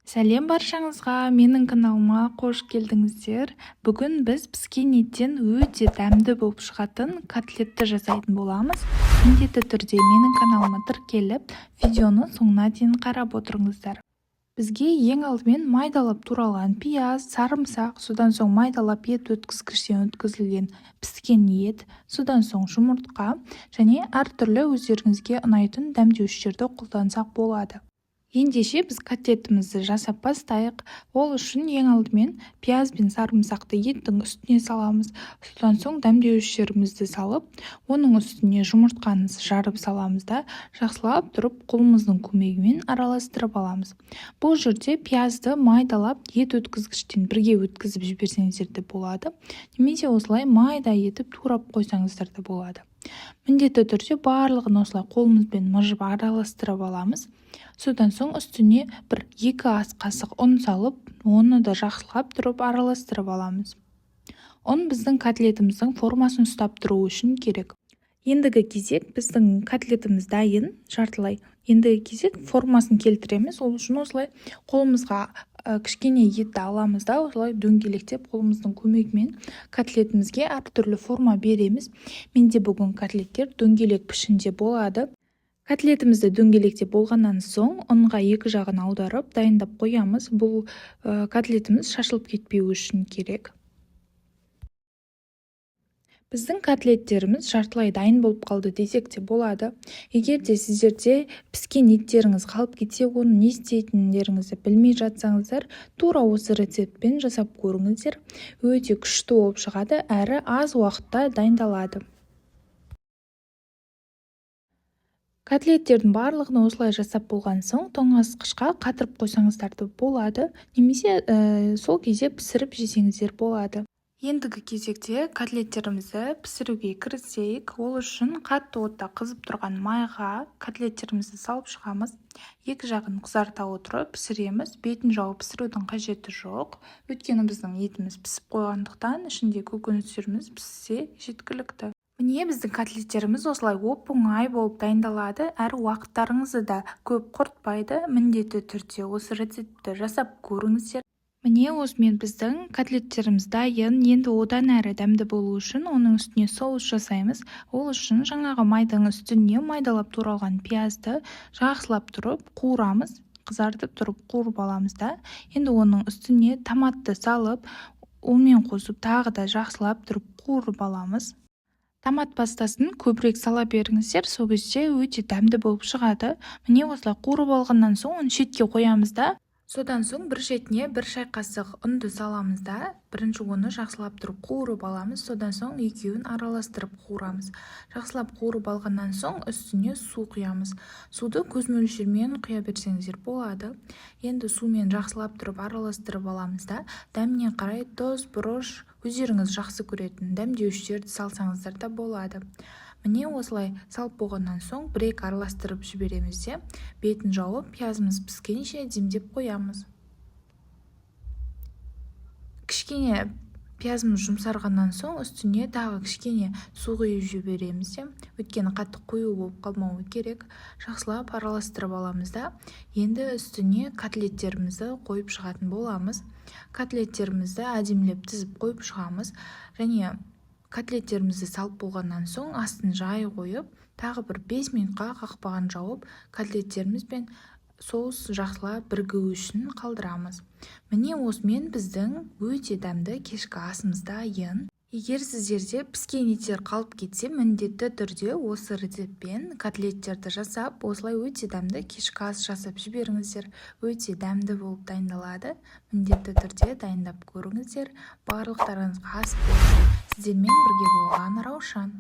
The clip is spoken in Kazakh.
Сәлем баршаңызға, менің каналыма қош келдіңіздер. Бүгін біз піскен еттен өте дәмді болып шығатын котлетті жасайтын боламыз. Міндетті түрде менің каналыма тіркеліп, видеоны соңына дейін қарап отырыңыздар. Бізге ең алдымен майдалап туралған пияз, сарымсақ, содан соң майдалап ет өткізгіштен өткізілген піскен ет, содан соң жұмыртқа және әртүрлі өздеріңізге ұнайтын дәмдеуіштерді қолдансақ болады. Ендеше біз котлетімізді жасап бастайық. Ол үшін ең алдымен пияз бен сарымсақты еттің үстіне саламыз. Содан соң дәмдеуіштерімізді салып, оның үстіне жұмыртқаны жарып саламыз да, жақсылап тұрып қолымыздың көмегімен араластырып аламыз. Бұл жерде пиязды майдалап ет өткізгіштен бірге өткізіп жіберсеңіздер де болады. Немесе осылай майда етіп турап қойсаңыздар да болады. Міндетті түрде барлығын осылай қолымызбен мыжып араластырып аламыз. Содан соң үстіне бір 2 ас қасық ұн салып, оны да жақсылап тұрып араластырып аламыз. Ұн біздің котлетіміздің формасын ұстап тұру үшін керек. Ендігі кезек біздің котлетіміз дайын, жартылай. Ендігі кезек формасын келтіреміз. Ол үшін осылай қолымызға кішкене етті аламыз да, осылай дөңгелектеп қолымыздың көмегімен котлетімізге әртүрлі форма береміз. Менде бүгін котлеттер дөңгелек пішінде болады. Котлетімізді дөңгелектеп болғаннан соң ұнға екі жағын аударып дайындап қоямыз. Бұл котлетіміз шашылып кетпеу үшін керек. Біздің котлеттеріміз жартылай дайын болып қалды десек те болады. Егер де сіздерде піскен еттеріңіз қалып кетсе, оны не істейтіндеріңізді білмей жатсаңыздар, тура осы рецептпен жасап көріңіздер. Өте күшті болып шығады, әрі аз уақытта дайындалады. Котлеттердің барлығын осылай жасап болған соң тоңазытқышқа қатырып қойсаңыздар да болады, немесе сол кезде пісіріп жесеңіздер болады. Ендігі кезекте котлеттерімізді пісіруге кірісейік. Ол үшін қатты отта қызып тұрған майға котлеттерімізді салып шығамыз. Екі жағын қызарта отырып пісіреміз. Бетін жауып пісірудің қажеті жоқ. Өйткені біздің етіміз пісіп қойғандықтан ішінде көкөністеріміз піссе жеткілікті. Міне біздің котлеттеріміз осылай оп-оңай болып дайындалады, әрі уақыттарыңызды да көп құртпайды. Міндетті түрде осы рецептті жасап көріңіздер. Міне осымен біздің котлеттеріміз дайын. Енді одан әрі дәмді болу үшін оның үстіне соус жасаймыз. Ол үшін жаңағы майдың үстіне майдалап туралған пиязды жақсылап тұрып қуырамыз. Қызартып тұрып қуырып аламыз да. Енді оның үстіне томатты салып, онымен қосып тағы да жақсылап тұрып қуырып аламыз. Томат пастасын көбірек сала беріңіздер, сол кезде өте дәмді болып шығады. Міне осылай қуырып алғаннан соң оны шетке қоямыз да. Содан соң бір шетіне 1 шай қасық ұнды саламыз да, бірінші оны жақсылап тұрып қуырып аламыз, содан соң екеуін араластырып қуырамыз. Жақсылап қуырып алғаннан соң үстіне су құямыз. Суды көз мөлшермен құя берсеңіздер болады. Енді сумен жақсылап тұрып араластырып аламыз да, дәміне қарай тұз, бұрыш, өздеріңіз жақсы көретін дәмдеуіштерді салсаңыздар да болады. Міне осылай салып болғаннан соң 1-2 араластырып жібереміз де, бетін жауып, пиязымыз піскенше демдеп қоямыз. Кішкене пиязымыз жұмсарғаннан соң үстіне тағы кішкене су құйып жібереміз де, өйткені қатты қою болып қалмауы керек. Жақсылап араластырып аламыз да, енді үстіне котлеттерімізді қойып шығатын боламыз. Котлеттерімізді әдемілеп тізіп қойып шығамыз, және котлеттерімізді салып болғаннан соң астын жай қойып, тағы бір 5 минутқа қақпағын жауып, котлеттеріміз бен соус жақсылап бірігу үшін қалдырамыз. Міне осымен біздің өте дәмді кешкі асымыз дайын. Егер сіздерде піскен еттер қалып кетсе, міндетті түрде осы рецептпен котлеттерді жасап, осылай өте дәмді кешкі ас жасап жіберіңіздер. Өте дәмді болып дайындалады. Міндетті түрде дайындап көріңіздер. Барлықтарыңызға ас болсын. Сіздермен бірге болған Раушан.